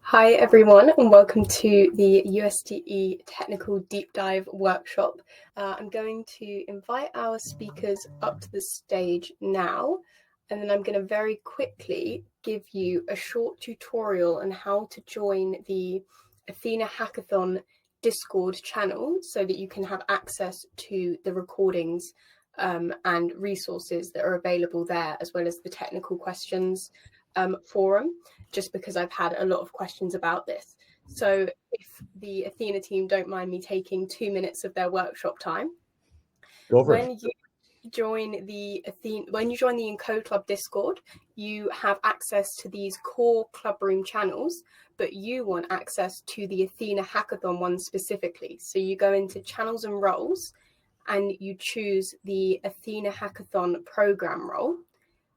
Hi everyone, and welcome to the USDe Technical Deep Dive Workshop. I'm going to invite our speakers up to the stage now, and then I'm going to very quickly give you a short tutorial on how to join the Ethena Hackathon Discord channel so that you can have access to the recordings and resources that are available there, as well as the technical questions forum, just because I've had a lot of questions about this. So if the Ethena team don't mind me taking 2 minutes of their workshop time, Go for it. when you join the Encode Club Discord, you have access to these core club room channels, but you want access to the Ethena Hackathon one specifically. So you go into channels and roles and you choose the Ethena Hackathon program role.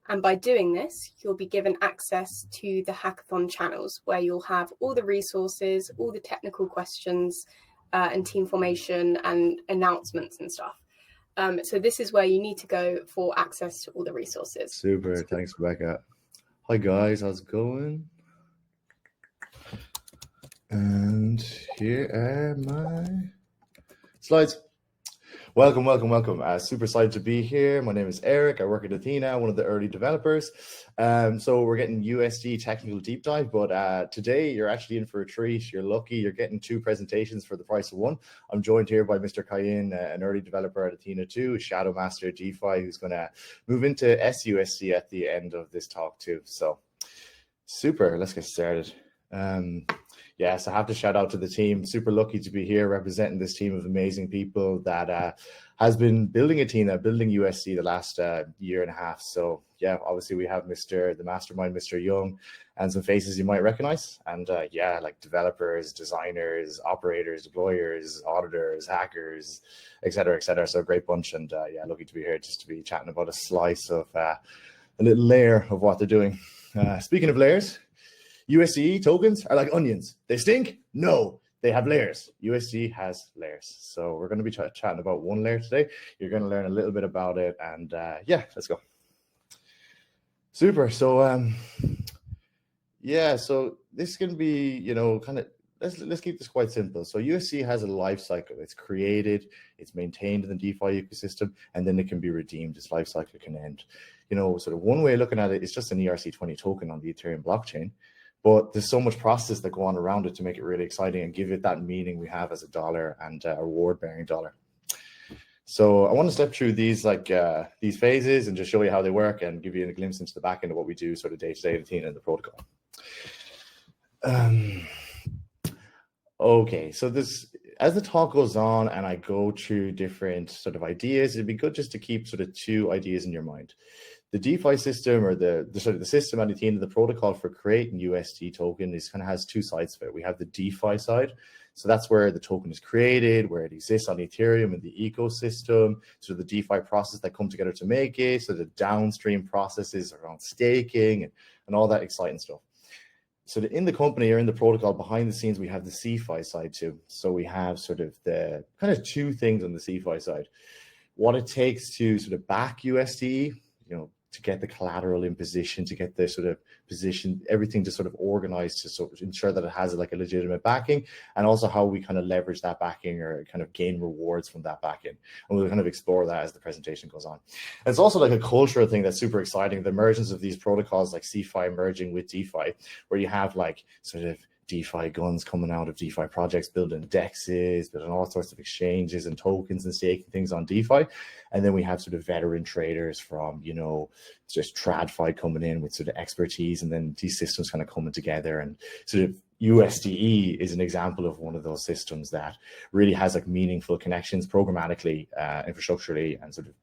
And by doing this, you'll be given access to the hackathon channels where you'll have all the resources, all the technical questions and team formation and announcements and stuff. So this is where you need to go for access to all the resources. Super. Thanks, Rebecca. Hi, guys. How's it going? And here are my slides. Welcome. Super excited to be here. My name is Eric. I work at Ethena, one of the early developers. So we're getting USD technical deep dive, but today you're actually in for a treat. You're lucky. You're getting 2 presentations for the price of 1. I'm joined here by Mr. Kayin, an early developer at Ethena too, a shadow master at DeFi, who's going to move into sUSDe at the end of this talk too. So super. Let's get started. Yes, I have to shout out to the team. Super lucky to be here representing this team of amazing people that has been building Ethena, building USD the last year and a half. So yeah, obviously we have the mastermind, Mr. Young, and some faces you might recognize. And yeah, like developers, designers, operators, deployers, auditors, hackers, etc., etc. So a great bunch. And yeah, lucky to be here just to be chatting about a slice of a little layer of what they're doing. Speaking of layers, USDe tokens are like onions. They stink? No, they have layers. USDe has layers. So we're going to be chatting about one layer today. You're going to learn a little bit about it. And yeah, let's go. Super. So yeah, so this can be, kind of, let's keep this quite simple. So USDe has a life cycle. It's created, it's maintained in the DeFi ecosystem, and then it can be redeemed. Its life cycle can end. Sort of one way of looking at it is just an ERC20 token on the Ethereum blockchain. But there's so much process that go on around it to make it really exciting and give it that meaning we have as a dollar and a reward-bearing dollar. So I want to step through these these phases and just show you how they work and give you a glimpse into the back end of what we do sort of day-to-day at Ethena and the protocol. Okay, so as the talk goes on and I go through different sort of ideas, it'd be good just to keep sort of 2 ideas in your mind. The DeFi system, or the system at Ethena, the protocol for creating USD token has 2 sides of it. We have the DeFi side. So that's where the token is created, where it exists on Ethereum and the ecosystem, so the DeFi process that come together to make it, so the downstream processes around staking and all that exciting stuff. So in the company or in the protocol behind the scenes, we have the CeFi side too. So we have sort of the kind of 2 things on the CeFi side. What it takes to sort of back USDe, to get the collateral in position, to get the sort of position, everything to sort of organize to sort of ensure that it has like a legitimate backing, and also how we kind of leverage that backing or kind of gain rewards from that backing. And we'll kind of explore that as the presentation goes on. And it's also like a cultural thing that's super exciting, the emergence of these protocols like CeFi merging with DeFi, where you have like sort of DeFi guns coming out of DeFi projects, building dexes, building all sorts of exchanges and tokens and staking things on DeFi. And then we have sort of veteran traders from, just TradFi coming in with sort of expertise, and then these systems kind of coming together. And sort of USDe is an example of one of those systems that really has like meaningful connections programmatically, infrastructurally, and sort of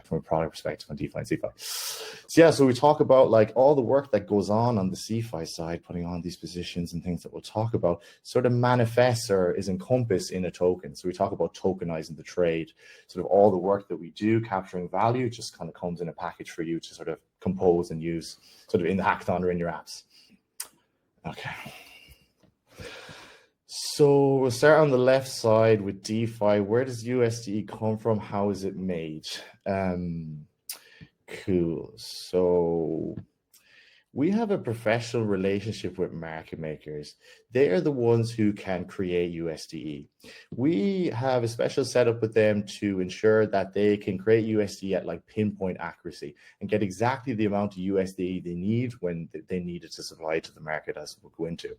from a product perspective on DeFi and CeFi. So yeah, so we talk about like all the work that goes on the CeFi side, putting on these positions and things that we'll talk about sort of manifests or is encompassed in a token. So we talk about tokenizing the trade, sort of all the work that we do, capturing value, just kind of comes in a package for you to sort of compose and use sort of in the hackathon or in your apps. Okay. So we'll start on the left side with DeFi. Where does USDe come from? How is it made? Cool. So We have a professional relationship with market makers. They are the ones who can create USDe. We have a special setup with them to ensure that they can create USDe at like pinpoint accuracy and get exactly the amount of USDe they need when they need it to supply to the market, as we'll go into.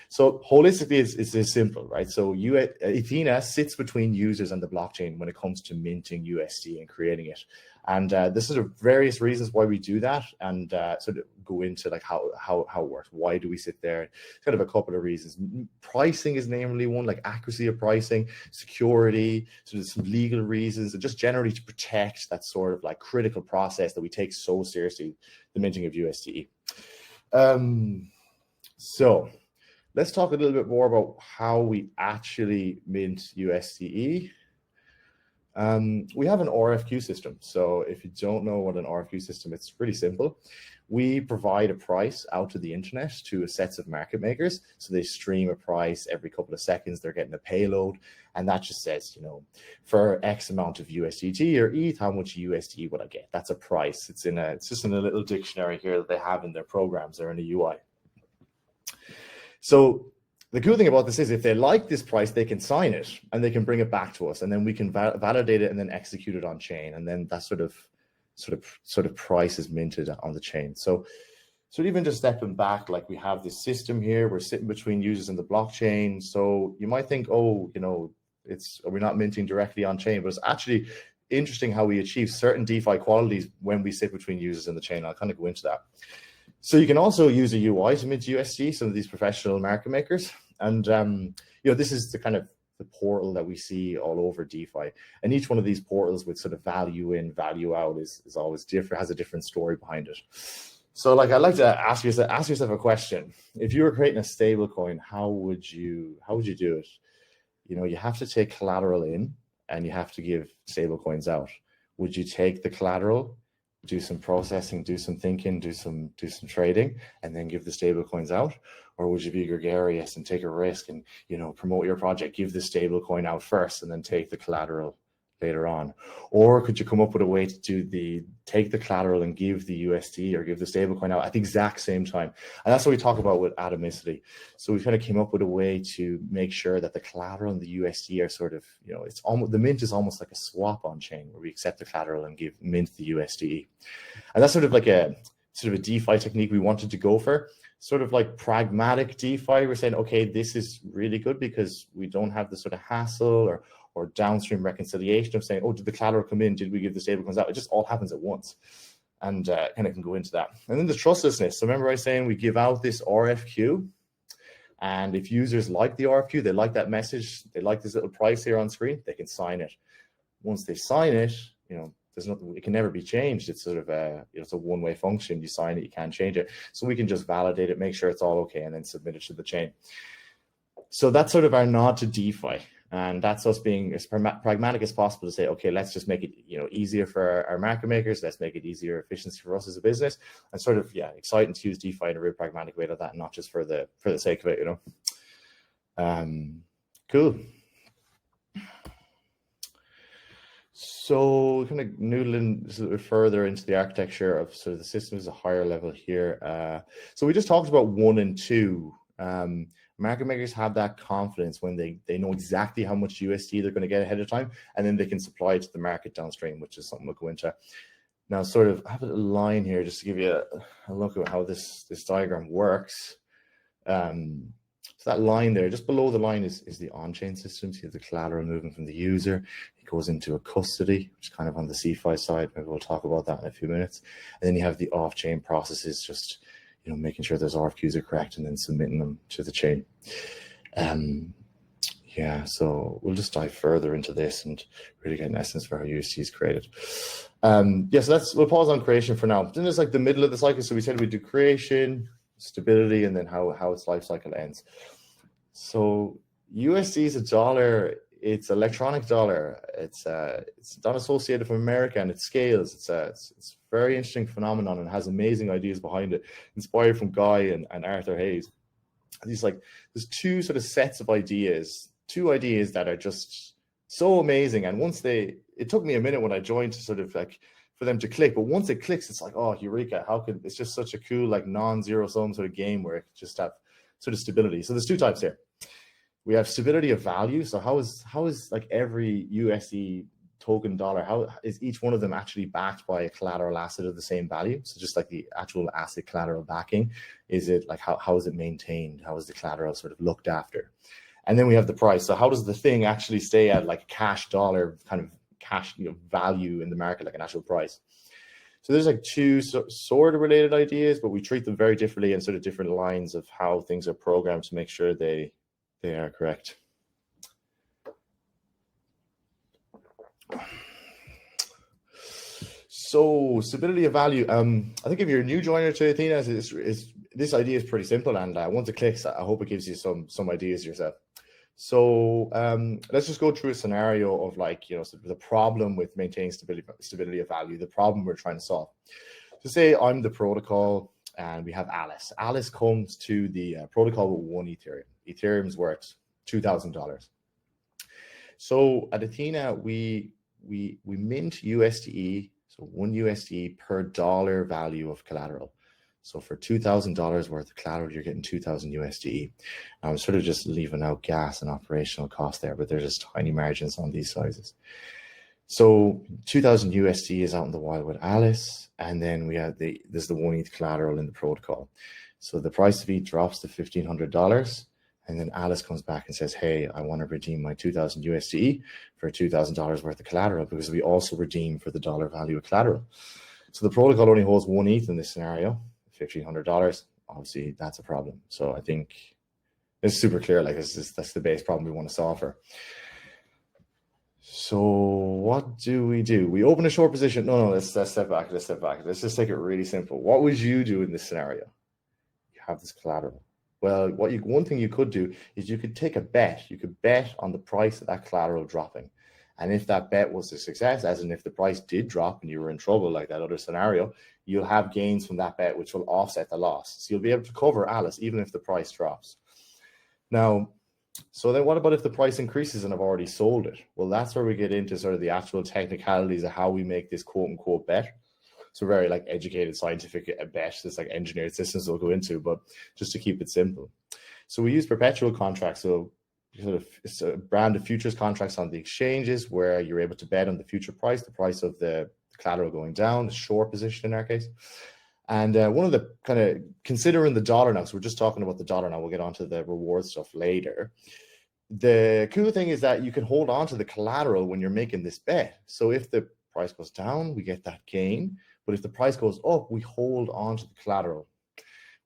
So holistically, it's this simple, right? So Ethena sits between users and the blockchain when it comes to minting USD and creating it. And there's sort of various reasons why we do that, and sort of go into like how it works. Why do we sit there? Kind of a couple of reasons. Pricing is namely one, like accuracy of pricing, security, sort of some legal reasons, and just generally to protect that sort of like critical process that we take so seriously, the minting of USD. So let's talk a little bit more about how we actually mint USDe. We have an RFQ system. So if you don't know what an RFQ system, it's pretty simple. We provide a price out to the internet to sets of market makers. So they stream a price every couple of seconds, they're getting a payload. And that just says, you know, for X amount of USDT or ETH, how much USD would I get? That's a price. It's just in a little dictionary here that they have in their programs or in a UI. So the cool thing about this is if they like this price, they can sign it and they can bring it back to us, and then we can validate it and then execute it on chain. And then that sort of price is minted on the chain. So even just stepping back, like we have this system here, we're sitting between users and the blockchain. So you might think, oh, you know, we're not minting directly on chain, but it's actually interesting how we achieve certain DeFi qualities when we sit between users and the chain. I'll kind of go into that. So you can also use a UI to mint USD, some of these professional market makers. And, you know, this is the kind of the portal that we see all over DeFi. And each one of these portals with sort of value in, value out is always different, has a different story behind it. So like, I'd like to ask yourself a question. If you were creating a stable coin, how would you do it? You know, you have to take collateral in and you have to give stable coins out. Would you take the collateral, do some processing, do some thinking, do some trading, and then give the stable coins out? Or would you be gregarious and take a risk and, you know, promote your project, give the stable coin out first and then take the collateral later on? Or could you come up with a way to take the collateral and give the USD or give the stable coin out at the exact same time? And that's what we talk about with atomicity. So we kind of came up with a way to make sure that the collateral and the USD are sort of, you know, it's almost, the mint is almost like a swap on chain where we accept the collateral and mint the USD. And that's sort of like a DeFi technique we wanted to go for. Sort of like pragmatic DeFi. We're saying, okay, this is really good because we don't have the sort of hassle or downstream reconciliation of saying, oh, did the collateral come in? Did we give the stablecoins out? It just all happens at once. And kind of can go into that. And then the trustlessness. So remember I was saying we give out this RFQ. And if users like the RFQ, they like that message, they like this little price here on screen, they can sign it. Once they sign it, you know, there's nothing, it can never be changed. It's sort of it's a one-way function. You sign it, you can't change it. So we can just validate it, make sure it's all okay, and then submit it to the chain. So that's sort of our nod to DeFi. And that's us being as pragmatic as possible to say, okay, let's just make it, you know, easier for our market makers. Let's make it easier, efficiency for us as a business, and sort of, yeah, exciting to use DeFi in a real pragmatic way like that, not just for the sake of it, you know. Cool. So kind of noodling a little bit further into the architecture of sort of the system is a higher level here. So we just talked about 1 and 2. Market makers have that confidence when they know exactly how much USD they're going to get ahead of time, and then they can supply it to the market downstream, which is something we'll go into. Now, sort of, I have a line here just to give you a look at how this diagram works. So that line there, just below the line is the on-chain system. So you have the collateral moving from the user. It goes into a custody, which is kind of on the CeFi side. Maybe we'll talk about that in a few minutes. And then you have the off-chain processes, just, you know, making sure those RFQs are correct and then submitting them to the chain. Yeah, so we'll just dive further into this and really get an essence for how USD is created. Yeah, so we'll pause on creation for now. Then there's like the middle of the cycle. So we said we do creation, stability, and then how its life cycle ends. So USD is a dollar. It's electronic dollar. It's not associated from America, and it scales. It's a very interesting phenomenon and has amazing ideas behind it, inspired from Guy and Arthur Hayes. These there's two sort of sets of ideas, two ideas that are just so amazing. And once it took me a minute when I joined to sort of like for them to click. But once it clicks, it's like, oh, eureka, how could, it's just such a cool, like non-zero sum sort of game where it could just have sort of stability. So there's two types here. We have stability of value. So how is like every USD token dollar, how is each one of them actually backed by a collateral asset of the same value? So just like the actual asset collateral backing, is it like, how is it maintained? How is the collateral sort of looked after? And then we have the price. So how does the thing actually stay at like cash dollar kind of cash, you know, value in the market, like an actual price? So there's like two sort of related ideas, but we treat them very differently and sort of different lines of how things are programmed to make sure they are correct. So stability of value. I think if you're a new joiner to Ethena, this idea is pretty simple, and once it clicks, I hope it gives you some ideas yourself. So let's just go through a scenario of, like, you know, so the problem with maintaining stability of value, the problem we're trying to solve. So say I'm the protocol and we have Alice. Alice comes to the protocol with 1 Ethereum. Ethereum's worth $2,000. So at Ethena, we mint USDe, so 1 USDe per dollar value of collateral. So for $2,000 worth of collateral, you're getting 2,000 USDe. I'm sort of just leaving out gas and operational cost there, but there's just tiny margins on these sizes. So 2,000 USD is out in the wild with Alice, and then we have there's the 1 ETH collateral in the protocol. So the price of ETH drops to $1,500, and then Alice comes back and says, hey, I want to redeem my 2,000 USD for $2,000 worth of collateral, because we also redeem for the dollar value of collateral. So the protocol only holds 1 ETH in this scenario, $1,500. Obviously, that's a problem. So I think it's super clear, like that's the base problem we want to solve for. So what do? We open a short position. No, let's step back. Let's just take it really simple. What would you do in this scenario? You have this collateral. Well, one thing you could do is you could take a bet. You could bet on the price of that collateral dropping. And if that bet was a success, as in if the price did drop and you were in trouble, like that other scenario, you'll have gains from that bet, which will offset the loss. So you'll be able to cover Alice even if the price drops. Now, so then what about if the price increases and I've already sold it? Well, that's where we get into sort of the actual technicalities of how we make this quote unquote bet. So very like educated scientific bet, this like engineered systems we'll go into, but just to keep it simple. So we use perpetual contracts. So sort of it's a brand of futures contracts on the exchanges where you're able to bet on the future price, the price of the collateral going down, the short position in our case. And one of the kind of, considering the dollar now, so we're just talking about the dollar now, we'll get onto the reward stuff later. The cool thing is that you can hold on to the collateral when you're making this bet. So if the price goes down, we get that gain. But if the price goes up, we hold on to the collateral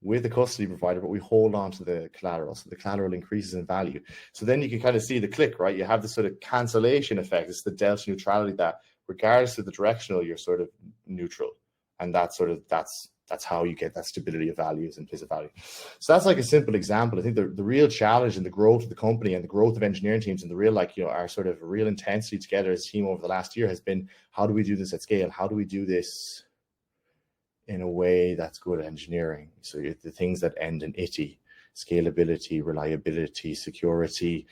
with the custody provider, but we hold on to the collateral. So the collateral increases in value. So then you can kind of see the click, right? You have this sort of cancellation effect. It's the delta neutrality that regardless of the directional, you're sort of neutral. And that's how you get that stability of values, implicit value. So that's like a simple example. I think the real challenge in the growth of the company and the growth of engineering teams and the real, like, you know, our sort of real intensity together as a team over the last year has been, how do we do this at scale? How do we do this in a way that's good at engineering? So the things that end in ITI, scalability, reliability, security,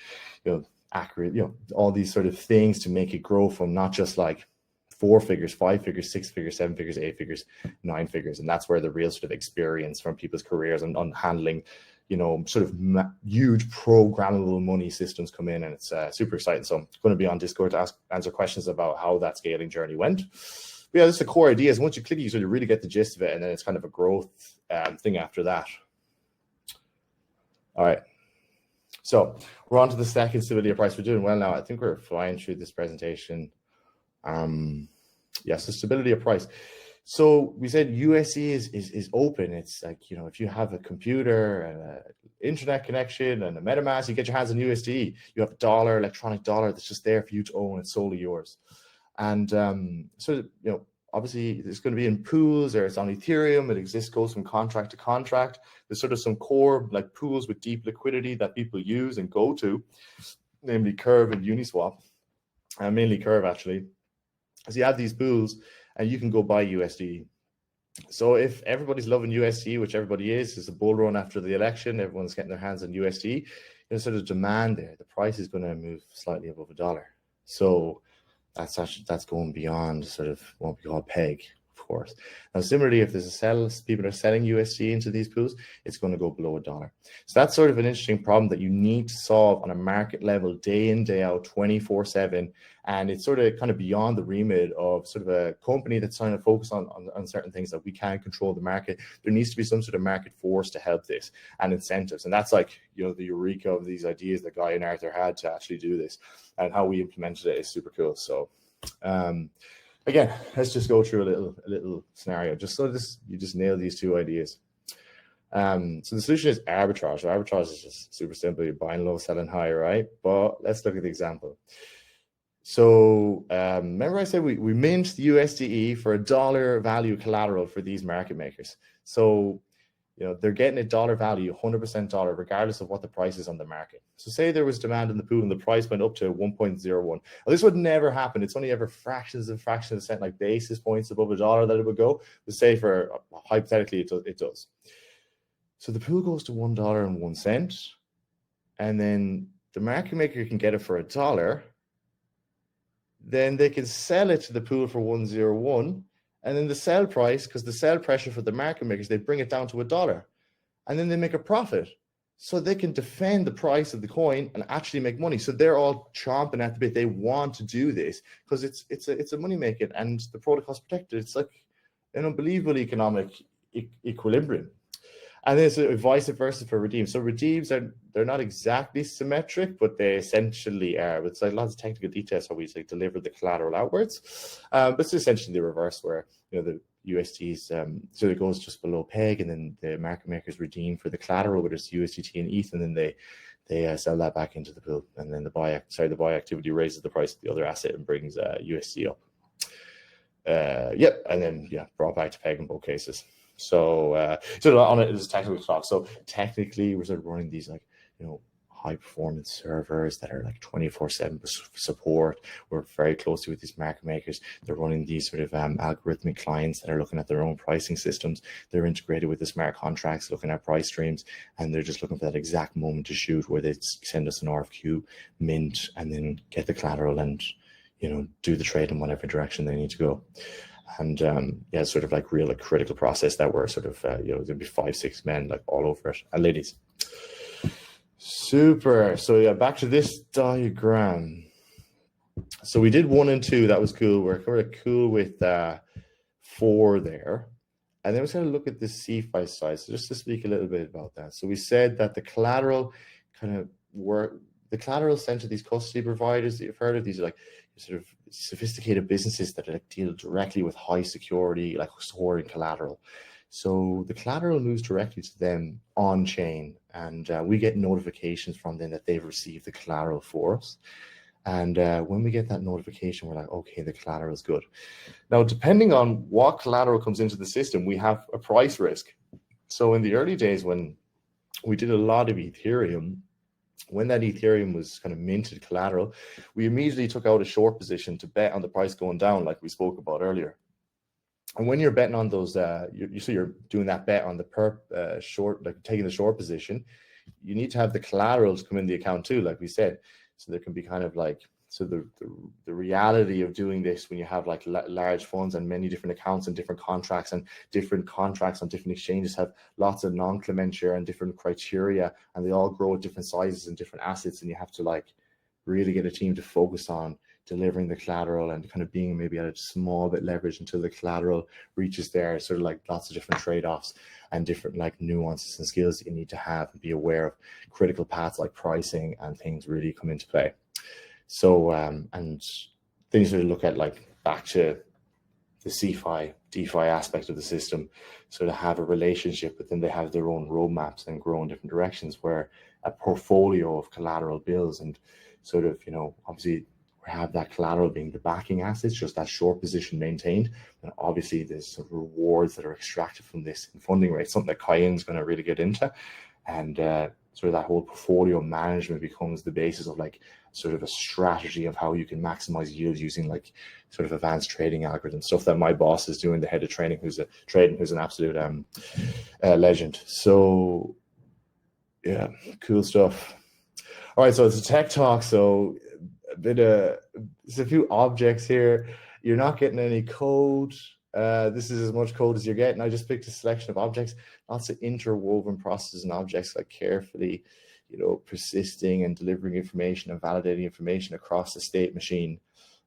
you know, accurate, you know, all these sort of things to make it grow from not just like 4 figures, 5 figures, 6 figures, 7 figures, 8 figures, 9 figures. And that's where the real sort of experience from people's careers and on handling, you know, sort of huge programmable money systems come in. And it's super exciting. So I'm going to be on Discord to answer questions about how that scaling journey went. But yeah, this is the core ideas. Once you click it, you sort of really get the gist of it. And then it's kind of a growth thing after that. All right. So we're on to the second stability of price. We're doing well now. I think we're flying through this presentation. Yes, the stability of price. So we said USDe is open. It's like, you know, if you have a computer and an internet connection and a MetaMask, you get your hands on USDe. You have a dollar, electronic dollar that's just there for you to own. It's solely yours. And so, you know, obviously it's going to be in pools, or it's on Ethereum. It exists, goes from contract to contract. There's sort of some core like pools with deep liquidity that people use and go to, namely Curve and Uniswap, and mainly Curve actually. So you have these pools and you can go buy USDe. So if everybody's loving USDe, which everybody is, there's a bull run after the election, everyone's getting their hands on USDe, there's sort of demand there. The price is going to move slightly above $1. So that's going beyond sort of what we call peg, of course. Now, similarly, if there's people are selling USD into these pools, it's going to go below $1. So that's sort of an interesting problem that you need to solve on a market level, day in, day out, 24/7. And it's sort of kind of beyond the remit of sort of a company that's trying to focus on certain things that we can't control the market. There needs to be some sort of market force to help this and incentives. And that's like, you know, the eureka of these ideas that Guy and Arthur had to actually do this, and how we implemented it is super cool. So, again, let's just go through a little scenario, just so you just nail these two ideas. So the solution is arbitrage. So arbitrage is just super simple. You're buying low, selling high, right? But let's look at the example. So remember I said we mint the USDe for $1 value collateral for these market makers. So, you know, they're getting a dollar value, 100% dollar, regardless of what the price is on the market. So say there was demand in the pool and the price went up to 1.01. Well, this would never happen. It's only ever fractions of a cent, like basis points above $1 that it would go. But say for hypothetically, it does. So the pool goes to $1.01, and then the market maker can get it for $1. Then they can sell it to the pool for 101. And then the sell price, because the sell pressure for the market makers, they bring it down to $1, and then they make a profit. So they can defend the price of the coin and actually make money. So they're all chomping at the bit. They want to do this because it's a money making, and the protocol's protected. It's like an unbelievable economic equilibrium. And then it's vice versa for redeems. So redeems they're not exactly symmetric, but they essentially are. It's like lots of technical details how we like deliver the collateral outwards. But it's essentially the reverse, where, you know, the USD's so it goes just below peg, and then the market makers redeem for the collateral, whether it's USDT and ETH, and then they sell that back into the pool, and then the buy activity raises the price of the other asset and brings USD up. And then brought back to peg in both cases. So on it is technical talk. So technically, we're sort of running these, like, you know, high performance servers that are like 24/7 support. We're very closely with these market makers. They're running these sort of algorithmic clients that are looking at their own pricing systems. They're integrated with the smart contracts, looking at price streams, and they're just looking for that exact moment to shoot where they send us an RFQ, mint, and then get the collateral and, you know, do the trade in whatever direction they need to go. And sort of like real critical process that we're sort of there'd be 5-6 men like all over it, and ladies. Super. So back to this diagram. So we did 1 and 2. That was cool. We're kind of cool with 4 there. And then we're going to look at the CeFi side. So just to speak a little bit about that. So we said that the collateral sent to these custody providers that you've heard of. These are like sort of sophisticated businesses that like deal directly with high security, like storing collateral. So the collateral moves directly to them on chain, and we get notifications from them that they've received the collateral for us. And when we get that notification, we're like, okay, the collateral is good. Now, depending on what collateral comes into the system, we have a price risk. So in the early days when we did a lot of Ethereum, when that Ethereum was kind of minted collateral, we immediately took out a short position to bet on the price going down, like we spoke about earlier. And when you're betting on those, you're doing that bet on the short, like taking the short position, you need to have the collaterals come in the account too, like we said. So there can be kind of like, so the reality of doing this when you have like large funds and many different accounts and different contracts on different exchanges have lots of non-clement share and different criteria, and they all grow at different sizes and different assets, and you have to like really get a team to focus on delivering the collateral and kind of being maybe at a small bit leverage until the collateral reaches there. Sort of like lots of different trade-offs and different like nuances and skills that you need to have and be aware of. Critical paths like pricing and things really come into play. So and then you sort of look at like back to the CeFi, DeFi aspect of the system, so to have a relationship, but then they have their own roadmaps and grow in different directions, where a portfolio of collateral builds, and sort of, you know, obviously we have that collateral being the backing assets, just that short position maintained. And obviously there's some rewards that are extracted from this in funding rates, something that Kyan's going to really get into. And sort of that whole portfolio management becomes the basis of like sort of a strategy of how you can maximize yield using like sort of advanced trading algorithms, stuff that my boss is doing, the head of trading, who's an absolute legend. So yeah, cool stuff. All right, so it's a tech talk. So there's a few objects here. You're not getting any code. This is as much code as you're getting. I just picked a selection of objects, lots of interwoven processes and objects, like carefully, persisting and delivering information and validating information across the state machine.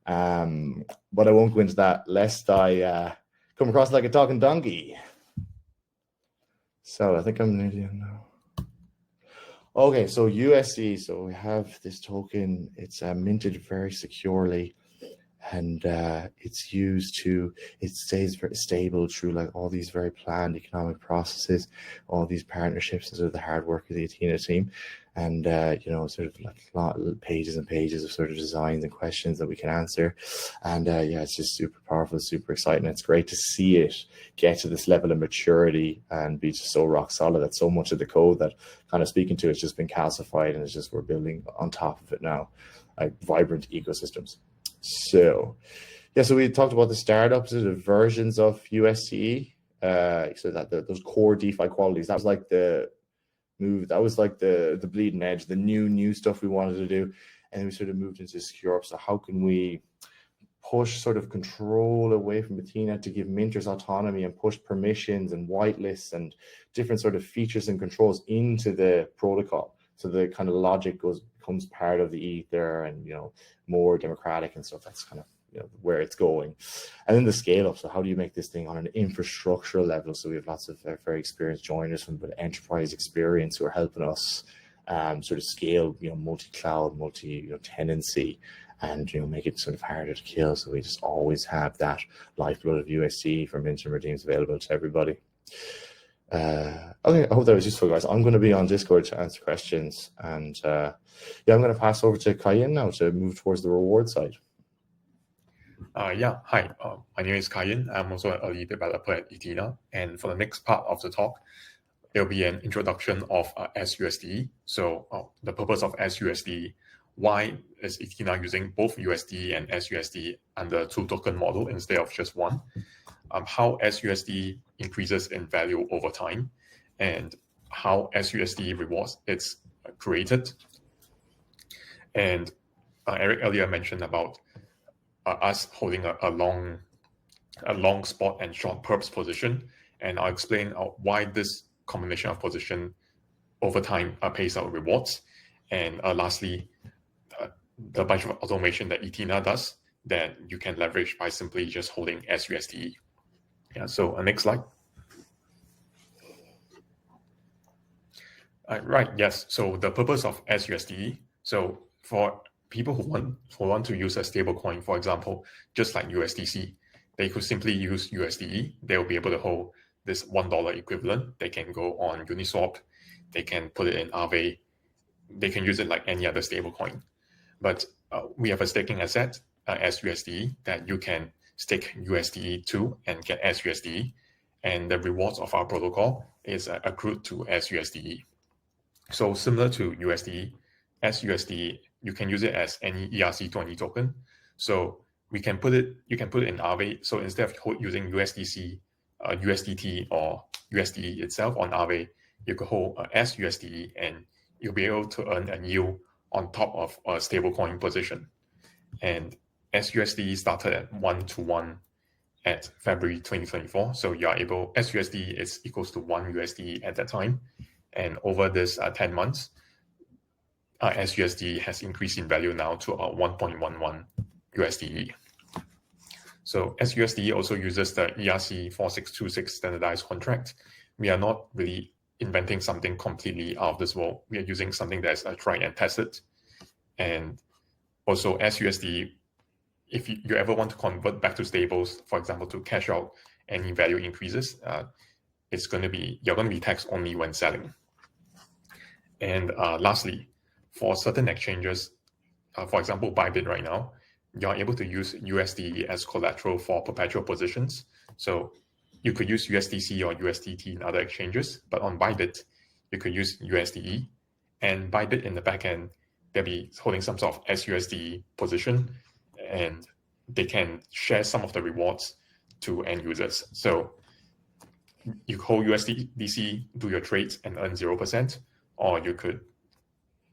But I won't go into that lest I come across like a talking donkey. So I think I'm nearly done now. Okay, so USDe. So we have this token. It's minted very securely, and it's used to, it stays very stable through like all these very planned economic processes, all these partnerships, and sort of the hard work of the Ethena team. And sort of like pages and pages of sort of designs and questions that we can answer. And yeah, it's just super powerful, super exciting. It's great to see it get to this level of maturity and be just so rock solid that so much of the code that kind of speaking to it's just been calcified, and it's just we're building on top of it now, like vibrant ecosystems. So yeah, so we talked about the startups, the versions of USDe, so that those core DeFi qualities, that was like the move, that was like the bleeding edge, the new stuff we wanted to do. And then we sort of moved into secure. So how can we push sort of control away from Ethena to give minters autonomy and push permissions and whitelists and different sort of features and controls into the protocol, so the kind of logic becomes part of the Ether, and more democratic and stuff. That's kind of where it's going. And then the scale up. So how do you make this thing on an infrastructural level? So we have lots of very experienced joiners from the enterprise experience who are helping us sort of scale, multi-cloud, multi-tenancy, and make it sort of harder to kill. So we just always have that lifeblood of USDe for mint and redeems available to everybody. Okay, I hope that was useful, guys. I'm going to be on Discord to answer questions, and yeah, I'm going to pass over to Kayin now to move towards the reward side. Yeah, hi, my name is Kayin. I'm also an early developer at Ethena, and for the next part of the talk, there'll be an introduction of sUSDe. So the purpose of sUSDe, why is Ethena using both USDe and sUSDe under two token model instead of just one, how sUSDe increases in value over time, and how sUSDe rewards it's created. And Eric earlier mentioned about us holding a long spot and short perps position, and I'll explain why this combination of position over time pays out rewards. And lastly, the bunch of automation that Ethena does that you can leverage by simply just holding sUSDe. Yeah. So next slide. Right. Yes. So the purpose of sUSDe. So for people who want to use a stablecoin, for example, just like USDC, they could simply use USDe. They'll be able to hold this $1 equivalent. They can go on Uniswap. They can put it in Aave. They can use it like any other stablecoin. But we have a staking asset, sUSDe, that you can stake USDe to and get sUSDe. And the rewards of our protocol is accrued to sUSDe. So similar to USDe, sUSDe, you can use it as any ERC20 token. So you can put it in Aave. So instead of using USDC, USDT, or USDe itself on Aave, you could hold sUSDe, and you'll be able to earn a yield on top of a stablecoin position. And sUSDe started at 1-to-1 at February 2024. So you are able, sUSDe is equals to 1 USD at that time. And over this 10 months, sUSDe has increased in value now to about 1.11 USDe. So sUSDe also uses the ERC 4626 standardized contract. We are not really inventing something completely out of this world. We are using something that's tried and tested. And also sUSDe, if you ever want to convert back to stables, for example, to cash out any value increases, you're going to be taxed only when selling. And lastly, for certain exchanges, for example, Bybit right now, you're able to use USDe as collateral for perpetual positions. So you could use USDC or USDT in other exchanges, but on Bybit, you could use USDe. And Bybit in the backend, they'll be holding some sort of sUSDe position, and they can share some of the rewards to end users. So you hold USDC, do your trades, and earn 0%, or you could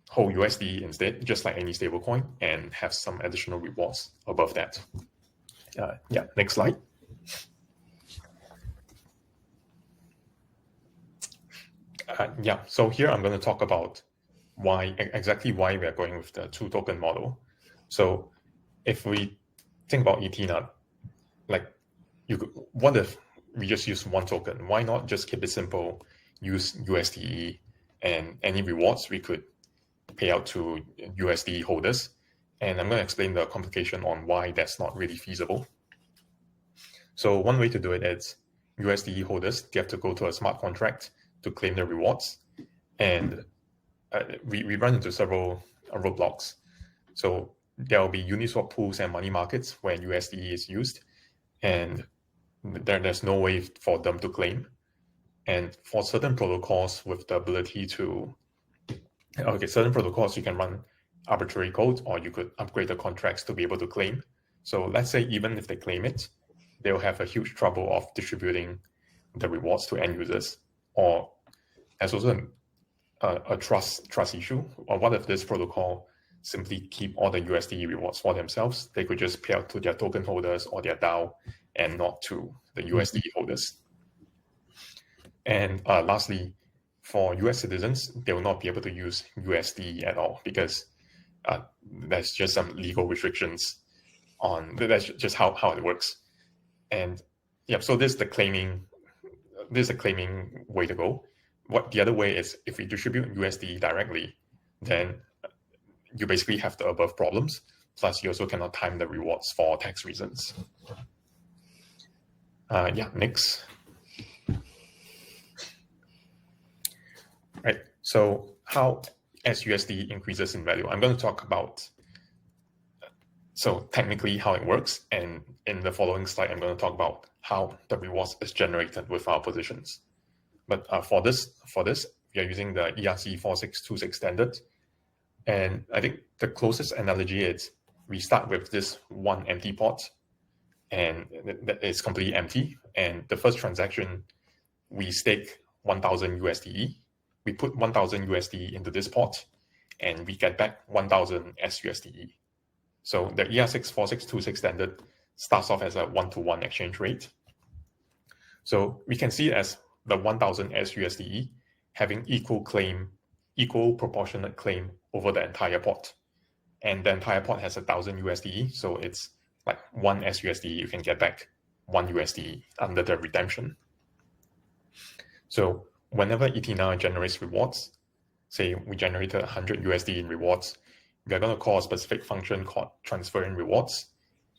hold USD instead, just like any stablecoin, and have some additional rewards above that. Yeah, next slide. Yeah, so here I'm going to talk about exactly why we are going with the 2-token model. So if we think about Ethena, like what if we just use 1 token? Why not just keep it simple, use USDe, and any rewards we could pay out to USD holders? And I'm going to explain the complication on why that's not really feasible. So one way to do it is USD holders, they have to go to a smart contract to claim the rewards. And we run into several roadblocks. So there will be Uniswap pools and money markets where USDe is used, and there's no way for them to claim. And for certain protocols with the ability to, certain protocols you can run arbitrary code, or you could upgrade the contracts to be able to claim. So let's say even if they claim it, they'll have a huge trouble of distributing the rewards to end users. Or there's also a trust issue. Or what if this protocol simply keep all the USD rewards for themselves? They could just pay out to their token holders or their DAO and not to the USD holders. And lastly, for US citizens, they will not be able to use USD at all because there's just some legal restrictions on, that's just how it works. And yeah, so this is the claiming way to go. What the other way is, if we distribute USD directly, then you basically have the above problems. Plus, you also cannot time the rewards for tax reasons. Yeah, next. Right. So how sUSDe increases in value? I'm going to talk about technically how it works, and in the following slide, I'm going to talk about how the rewards is generated with our positions. But for this, we are using the ERC 4626 standard. And I think the closest analogy is we start with this one empty pot, and it's completely empty. And the first transaction, we stake 1,000 USDe. We put 1,000 USDe into this pot, and we get back 1,000 sUSDe. So the ERC 4626 standard starts off as a 1-to-1 exchange rate. So we can see it as the 1,000 sUSDe having equal proportionate claim over the entire pot. And the entire pot has 1,000 USDe, so it's like 1 sUSDe, you can get back 1 USDe under the redemption. So whenever Ethena generates rewards, say we generated 100 USD in rewards, we are going to call a specific function called transferring rewards.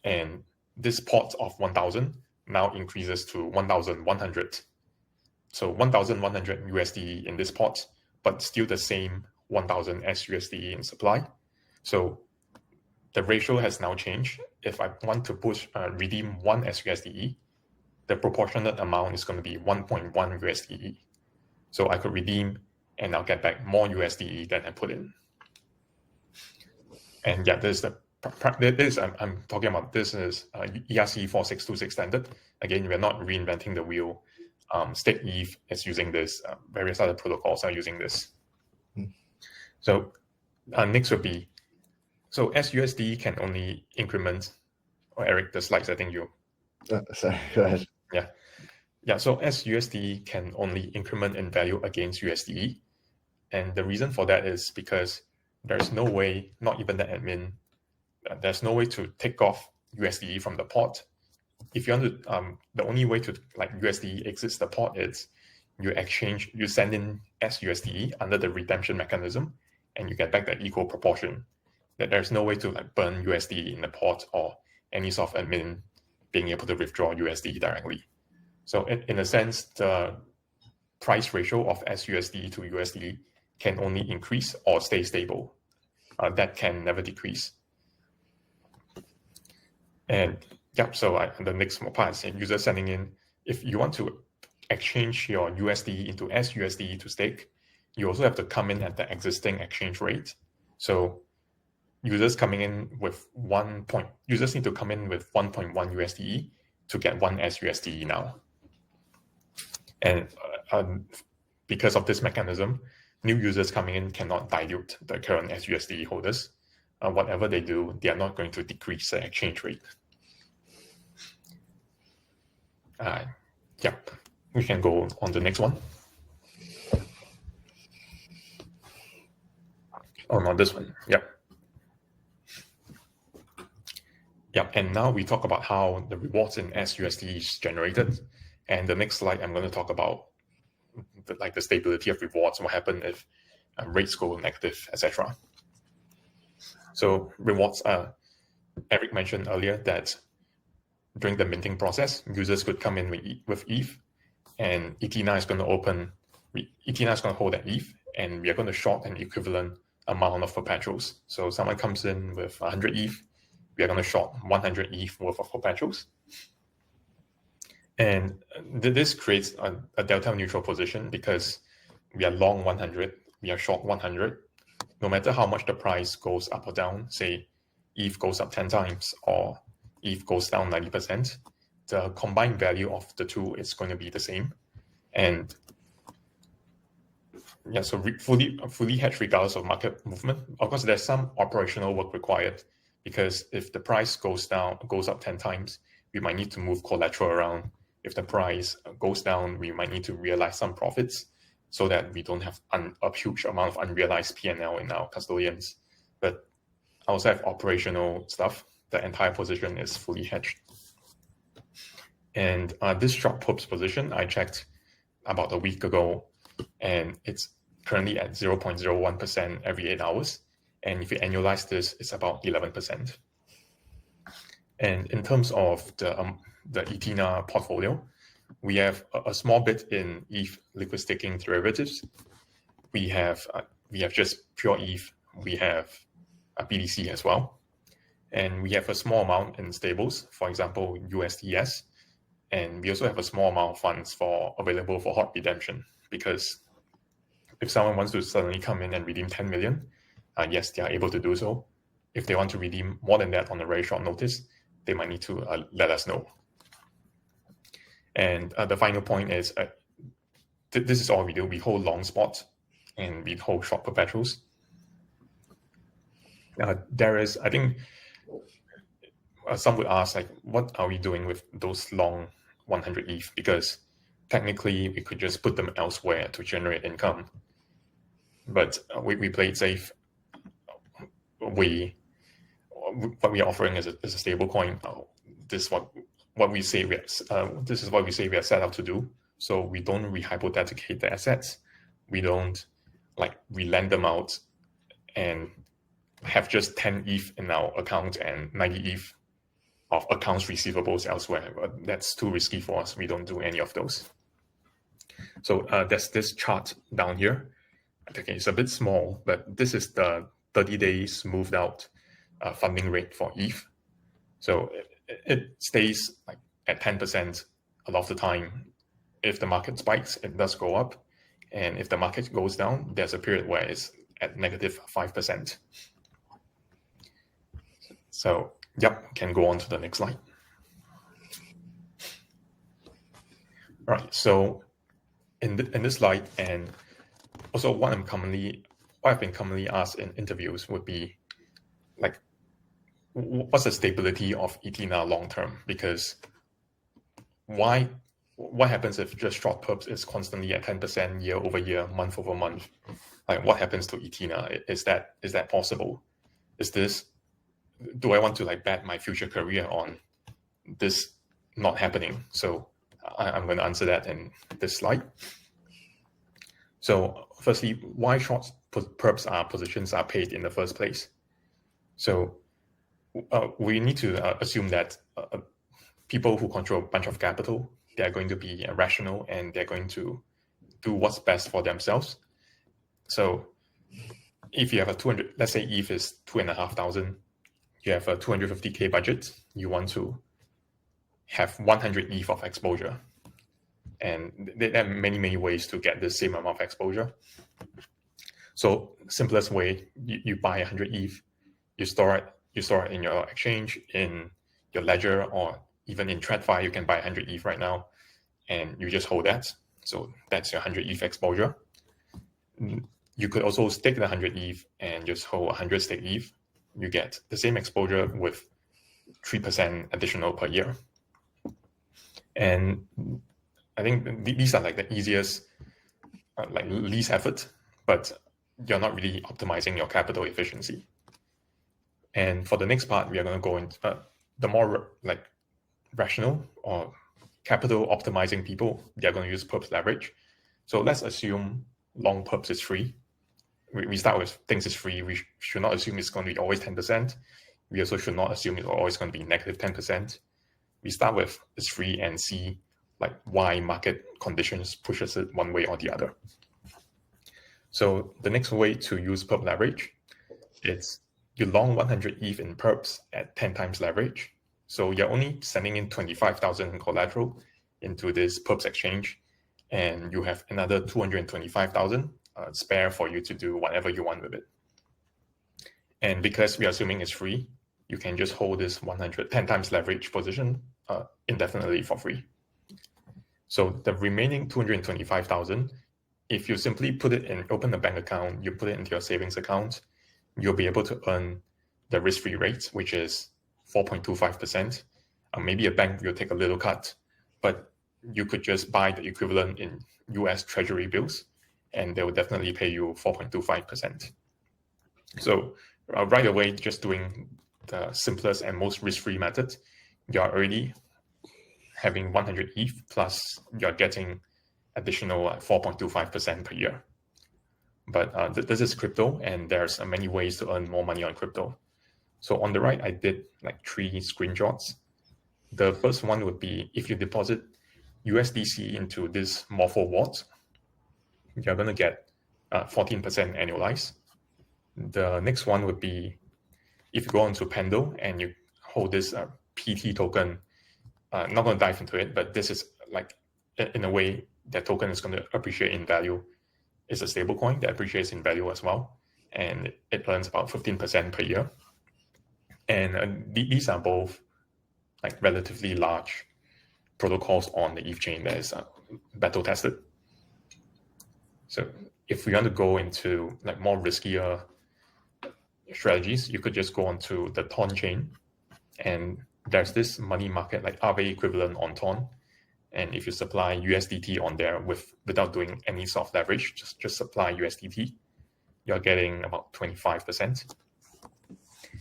And this pot of 1,000 now increases to 1,100. So 1,100 USD in this pot, but still the same 1,000 sUSD in supply. So the ratio has now changed. If I want to redeem 1 sUSD, the proportionate amount is going to be 1.1 USD. So I could redeem and I'll get back more USD than I put in. And yeah, I'm talking about this is ERC 4626 standard. Again, we're not reinventing the wheel. Stake ETH is using this. Various other protocols are using this. So next would be, so sUSD can only increment, or Eric, the slides, I think you. Sorry, go ahead. Yeah, so sUSD can only increment in value against USDe. And the reason for that is because there's no way, not even the admin, there's no way to take off USDe from the pot. If you want to, the only way to USDe exits the pot is you send in sUSDe under the redemption mechanism, and you get back that equal proportion. That there's no way to burn USD in the pot or any sort of admin being able to withdraw USD directly. So in a sense, the price ratio of sUSD to USD can only increase or stay stable. That can never decrease. And yeah, so the next part is user sending in. If you want to exchange your USD into sUSD to stake, you also have to come in at the existing exchange rate. So users coming in with users need to come in with 1.1 USD to get 1 sUSD now. And because of this mechanism, new users coming in cannot dilute the current sUSDe holders. Whatever they do, they are not going to decrease the exchange rate. Yeah, we can go on to the next one. Oh, not this one. Yeah. Yeah, and now we talk about how the rewards in sUSDe is generated. And the next slide, I'm going to talk about the stability of rewards, what happens if rates go negative, etc. So rewards, Eric mentioned earlier that during the minting process, users could come in with ETH, and Ethena is going to hold that ETH, and we are going to short an equivalent amount of perpetuals. So someone comes in with 100 ETH, we are going to short 100 ETH worth of perpetuals. And this creates a delta neutral position because we are long 100, we are short 100. No matter how much the price goes up or down, say ETH goes up 10 times or ETH goes down 90%, the combined value of the two is going to be the same. And yeah, so fully hedged regardless of market movement. Of course, there's some operational work required because if the price goes up 10 times, we might need to move collateral around. If the price goes down, we might need to realize some profits so that we don't have a huge amount of unrealized P&L in our custodians. But outside of operational stuff, the entire position is fully hedged. And this short puts position, I checked about a week ago, and it's currently at 0.01% every 8 hours. And if you annualize this, it's about 11%. And in terms of the Ethena portfolio, we have a small bit in ETH liquid staking derivatives. We have just pure ETH. We have a BTC as well. And we have a small amount in stables, for example, USDS. And we also have a small amount of funds available for hot redemption, because if someone wants to suddenly come in and redeem 10 million, yes, they are able to do so. If they want to redeem more than that on a very short notice, they might need to let us know. And the final point is, this is all we do. We hold long spots and we hold short perpetuals. There is, I think, some would ask, like, what are we doing with those long 100 ETH? Because technically, we could just put them elsewhere to generate income. But we play it safe. What we are offering is a stable coin. This is what we say we are set up to do. So we don't rehypothecate the assets. We don't lend them out and have just 10 ETH in our account and 90 ETH of accounts receivables elsewhere. But that's too risky for us. We don't do any of those. So there's this chart down here. Okay, it's a bit small, but this is the 30-day smoothed out funding rate for ETH. So it stays at 10% a lot of the time. If the market spikes, it does go up. And if the market goes down, there's a period where it's at negative 5%. So, yep, can go on to the next slide. All right, so in this slide, and also what I've been commonly asked in interviews would be, what's the stability of Ethena long term? Because what happens if just short perps is constantly at 10% year over year, month over month? What happens to Ethena? Is that possible? Do I want to bet my future career on this not happening? So I'm going to answer that in this slide. So firstly, why short perps positions are paid in the first place? So we need to assume that people who control a bunch of capital, they're going to be rational and they're going to do what's best for themselves. So if you have a 200, let's say ETH is 2,500, you have a 250K budget, you want to have 100 ETH of exposure. And there are many, many ways to get the same amount of exposure. So simplest way, you buy 100 ETH, you store it in your exchange, in your ledger, or even in TradFi, you can buy 100 ETH right now, and you just hold that. So that's your 100 ETH exposure. You could also stake the 100 ETH and just hold 100 stake ETH. You get the same exposure with 3% additional per year. And I think these are like the easiest, like least effort, but you're not really optimizing your capital efficiency. And for the next part, we are going to go into the more like rational or capital optimizing people. They are going to use perps leverage. So let's assume long perps is free. We start with things is free. We should not assume it's going to be always 10%. We also should not assume it's always going to be negative 10%. We start with it's free and see like why market conditions pushes it one way or the other. So the next way to use perp leverage, it's you long 100 ETH in perps at 10 times leverage. So you're only sending in 25,000 in collateral into this perps exchange, and you have another 225,000 spare for you to do whatever you want with it. And because we are assuming it's free, you can just hold this 110 times leverage position indefinitely for free. So the remaining 225,000, if you simply put it in, open a bank account, you put it into your savings account, you'll be able to earn the risk-free rate, which is 4.25%. Maybe a bank will take a little cut, but you could just buy the equivalent in US Treasury bills, and they will definitely pay you 4.25%. So right away, just doing the simplest and most risk-free method, you are already having 100 ETH plus you're getting additional 4.25% per year. But this is crypto, and there's many ways to earn more money on crypto. So on the right, I did like 3 screenshots. The first one would be if you deposit USDC into this Morpho wallet, you're going to get 14% annualized. The next one would be if you go onto Pando and you hold this PT token. Not going to dive into it, but this is like in a way that token is going to appreciate in value. It's a stable coin that appreciates in value as well, and it earns about 15% per year. And these are both like relatively large protocols on the ETH chain that is battle tested. So if we want to go into like more riskier strategies, you could just go onto the Ton chain, and there's this money market like Aave equivalent on Ton. And if you supply USDT on there without doing any soft leverage, just supply USDT, you're getting about 25%.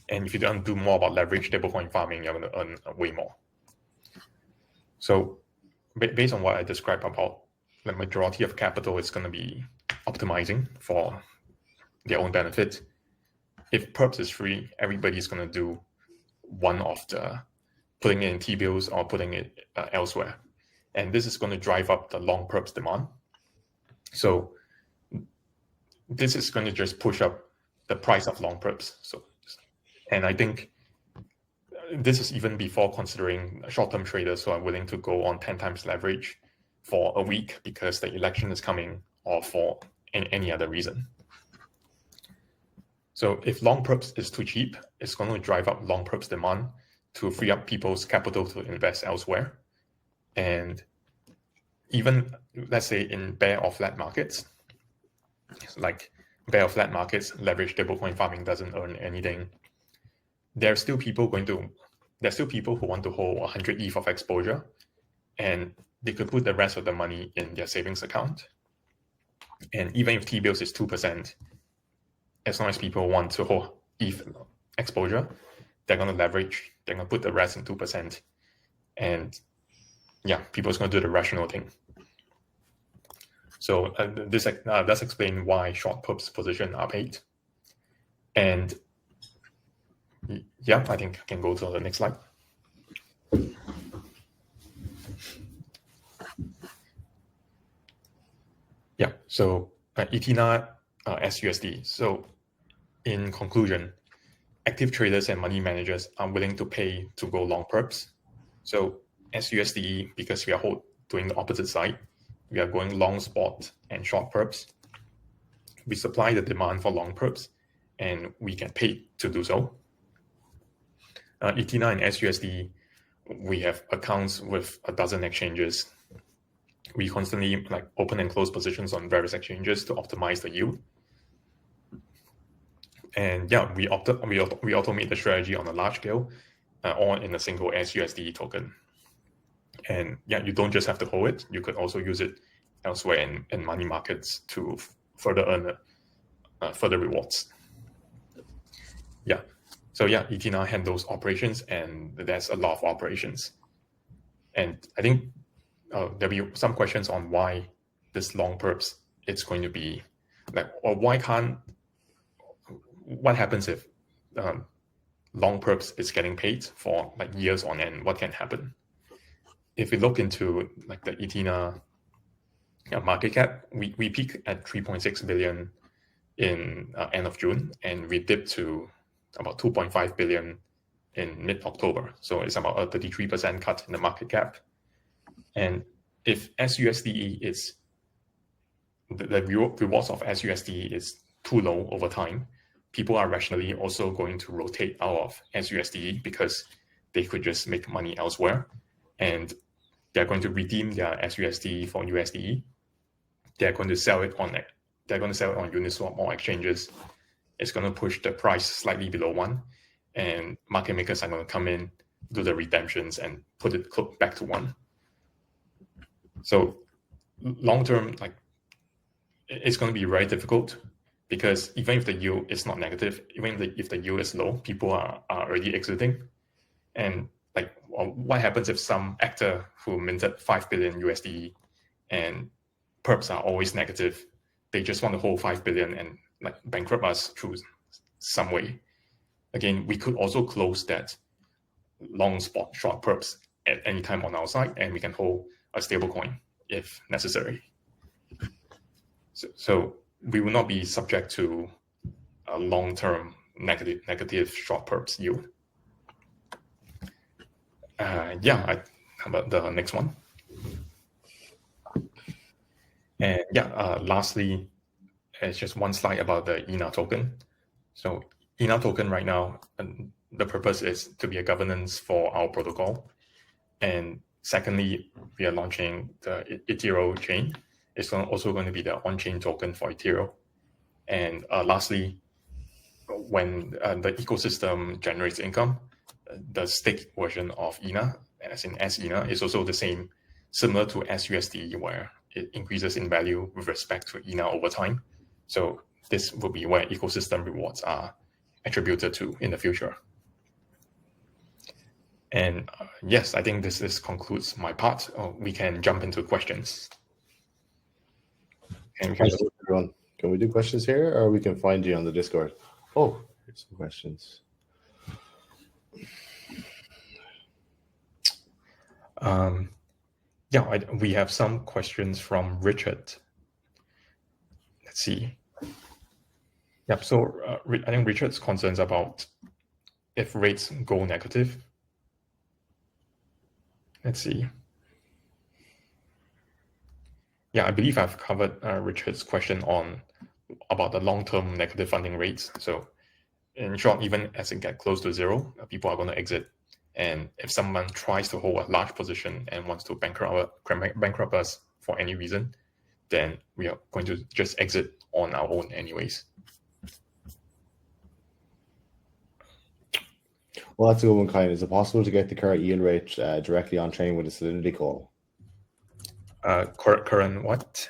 And if you don't do more about leverage stablecoin farming, you're going to earn way more. So based on what I described about the majority of capital is going to be optimizing for their own benefit. If perps is free, everybody's going to do one of the putting it in T-bills or putting it elsewhere. And this is going to drive up the long perps demand. So this is going to just push up the price of long perps. And I think this is even before considering short-term traders who are willing to go on 10 times leverage for a week because the election is coming or for any other reason. So if long perps is too cheap, it's going to drive up long perps demand to free up people's capital to invest elsewhere. And even, let's say, in bear or flat markets, like bear or flat markets, leverage stablecoin farming doesn't earn anything. There's still people who want to hold 100 ETH of exposure, and they could put the rest of the money in their savings account. And even if T-bills is 2%, as long as people want to hold ETH exposure, they're going to leverage, they're going to put the rest in 2%. And yeah, people's going to do the rational thing. So this does explain why short perps position are paid. And yeah, I think I can go to the next slide. Yeah, so Ethena sUSDe. So in conclusion, active traders and money managers are willing to pay to go long perps. So sUSDe, because we are doing the opposite side, we are going long spot and short perps. We supply the demand for long perps, and we get paid to do so. Ethena and sUSDe, we have accounts with 12 exchanges. We constantly open and close positions on various exchanges to optimize the yield. And yeah, we automate the strategy on a large scale, or in a single sUSDe token. And yeah, you don't just have to hold it; you could also use it elsewhere in money markets to further earn further rewards. Yeah. So yeah, Ethena handles operations, and there's a lot of operations. And I think there'll be some questions on why this long perps it's going to be like, or what happens if long perps is getting paid for like years on end? What can happen? If we look into like the Ethena market cap, we peak at 3.6 billion in end of June, and we dipped to about 2.5 billion in mid-October. So it's about a 33% cut in the market cap. And if sUSDe is the rewards of sUSDe is too low over time, people are rationally also going to rotate out of sUSDe because they could just make money elsewhere, and they're going to redeem their sUSDe for USDe. They're going to sell it on Uniswap or exchanges. It's going to push the price slightly below 1, and market makers are going to come in, do the redemptions, and put it back to 1. So long term, like, it's going to be very difficult, because even if the yield is not negative, even if the yield is low, people are already exiting. And like, what happens if some actor who minted 5 billion USD and perps are always negative? They just want to hold 5 billion and like bankrupt us through some way. Again, we could also close that long spot short perps at any time on our side, and we can hold a stablecoin if necessary. So we will not be subject to a long-term negative short perps yield. How about the next one? And lastly, it's just one slide about the ENA token. So ENA token right now, the purpose is to be a governance for our protocol. And secondly, we are launching the Ethereum chain. It's also going to be the on-chain token for Ethereum. And lastly, when the ecosystem generates income, the stake version of ENA, as in sENA, is also the same, similar to sUSDe, where it increases in value with respect to ENA over time. So this will be where ecosystem rewards are attributed to in the future. And yes, I think this concludes my part. We can jump into questions. And everyone, can we do questions here, or we can find you on the Discord? Oh, here's some questions. We have some questions from Richard. Let's see. Yep. So I think Richard's concerns about if rates go negative. Let's see. Yeah, I believe I've covered Richard's question about the long-term negative funding rates. So in short, even as it gets close to zero, people are going to exit. And if someone tries to hold a large position and wants to bankrupt us for any reason, then we are going to just exit on our own anyways. Well, that's a good one, Kyle. Is it possible to get the current yield rate directly on chain with a Solidity call? Current what?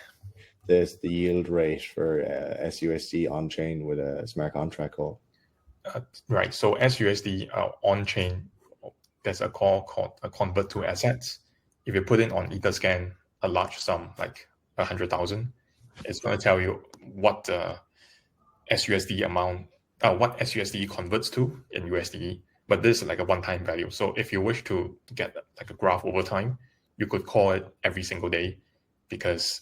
The yield rate for sUSD on chain with a smart contract call. Right. So sUSD on chain, there's a call called a convert to assets. If you put in on Etherscan a large sum, like 100,000, it's going to tell you what the sUSD amount, what sUSD converts to in USDe. But this is like a one-time value. So if you wish to get like a graph over time, you could call it every single day, because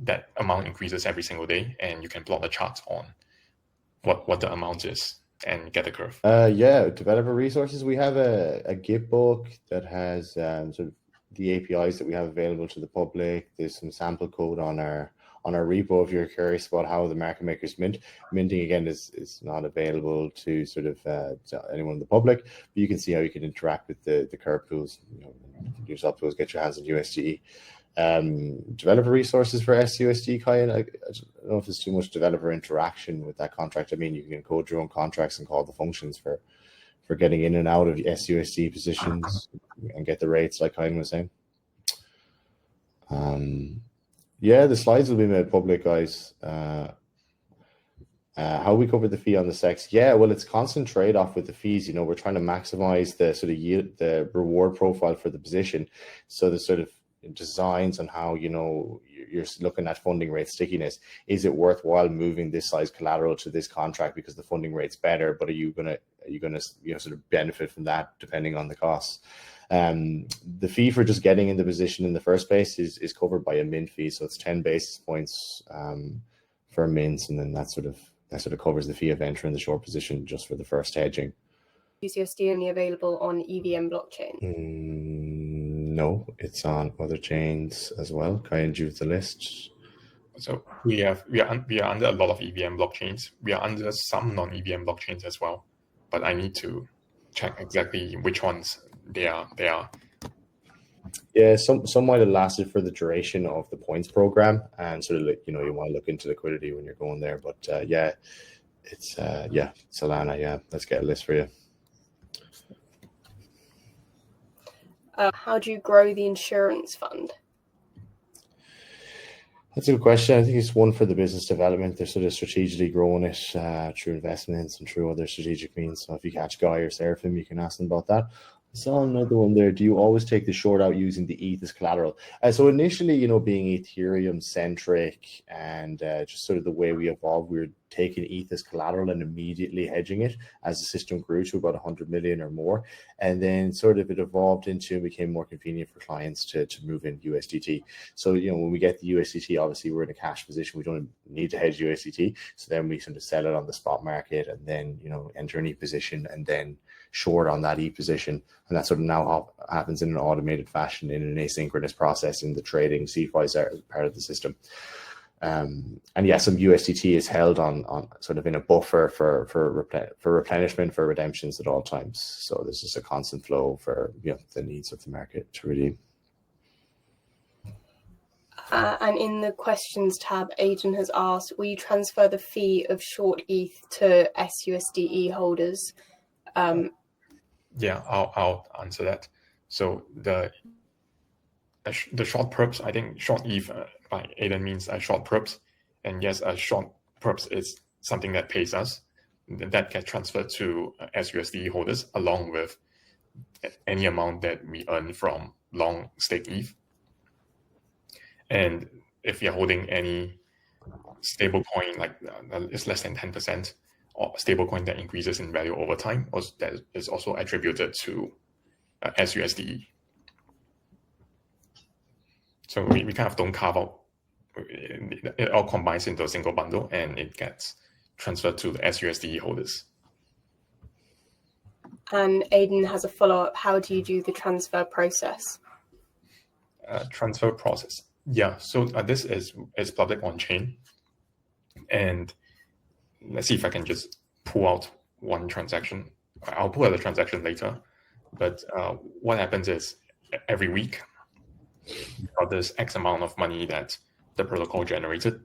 that amount increases every single day, and you can plot the chart on what the amount is and get a curve. Developer resources. We have a Git book that has sort of the APIs that we have available to the public. There's some sample code on our repo if you're curious about how the market makers minting again is not available to sort of to anyone in the public, but you can see how you can interact with the curve pools, use up tools, get your hands on USDe. Developer resources for sUSDe, Kyan. I don't know if there's too much developer interaction with that contract. I mean, you can encode your own contracts and call the functions for getting in and out of sUSDe positions and get the rates, like Kyan was saying. Yeah, the slides will be made public, guys. How we cover the fee on the SEX? Yeah, well, it's constant trade-off with the fees. You know, we're trying to maximize the sort of yield, the reward profile for the position. So the sort of designs on how, you know, you're looking at funding rate stickiness. Is it worthwhile moving this size collateral to this contract because the funding rate's better? But are you gonna you know, sort of benefit from that depending on the costs? The fee for just getting in the position in the first place is covered by a mint fee, so it's 10 basis points for mints, and then that sort of covers the fee of entering the short position just for the first hedging. USDe only available on EVM blockchain? No, it's on other chains as well. Can you the list? So we are under a lot of EVM blockchains. We are under some non-EVM blockchains as well, but I need to check exactly which ones they are. Yeah, some might have lasted for the duration of the points program, and sort of, like, you know, you want to look into liquidity when you're going there. But yeah, it's Solana. Yeah, let's get a list for you. How do you grow the insurance fund? That's a good question. I think it's one for the business development. They're sort of strategically growing it through investments and through other strategic means. So if you catch Guy or Seraphim, you can ask them about that. I saw another one there. Do you always take the short out using the ETH as collateral? So initially, you know, being Ethereum centric and just sort of the way we evolved, we were taking ETH as collateral and immediately hedging it as the system grew to about 100 million or more. And then sort of it evolved into and became more convenient for clients to move in USDT. So, you know, when we get the USDT, obviously we're in a cash position. We don't need to hedge USDT. So then we sort of sell it on the spot market and then, you know, enter an E position and then short on that E position. And that sort of now happens in an automated fashion in an asynchronous process in the trading. CeFi is part of the system. And yeah, some USDT is held on sort of in a buffer for replenishment, for redemptions at all times. So there's just a constant flow for, you know, the needs of the market to redeem. And in the questions tab, Aidan has asked, will you transfer the fee of short ETH to sUSDe holders? Yeah, I'll answer that. So the short perps, I think short ETH by Aidan means a short perps, and yes, a short perps is something that pays us. That gets transferred to sUSDe holders along with any amount that we earn from long stake ETH. And if you're holding any stablecoin, like it's less than 10%, or stablecoin that increases in value over time, or that is also attributed to sUSDe. So we kind of don't carve out. It all combines into a single bundle, and it gets transferred to the sUSDe holders. And Aidan has a follow-up. How do you do the transfer process? Transfer process. Yeah, so this is public on chain, and let's see if I can just pull out one transaction. I'll pull out the transaction later, but what happens is every week there's X amount of money that the protocol generated.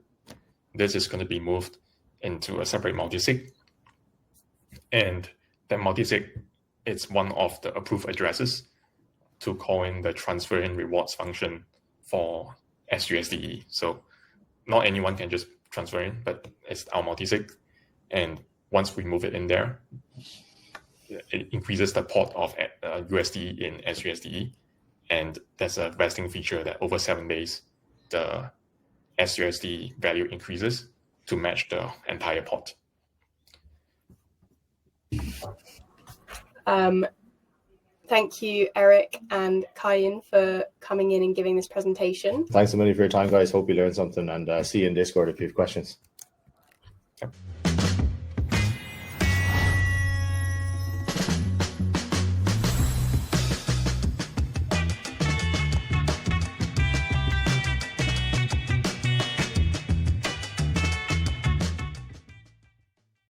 This is going to be moved into a separate multisig, and that multisig, it's one of the approved addresses to call in the transfer in rewards function for sUSDe. So not anyone can just transfer in, but it's our multisig. And once we move it in there, it increases the pot of USD in sUSDe. And there's a vesting feature that over 7 days, the sUSD value increases to match the entire pot. Thank you, Eric and Kyan, for coming in and giving this presentation. Thanks so much for your time, guys. Hope you learned something, and see you in Discord if you have questions. Yep.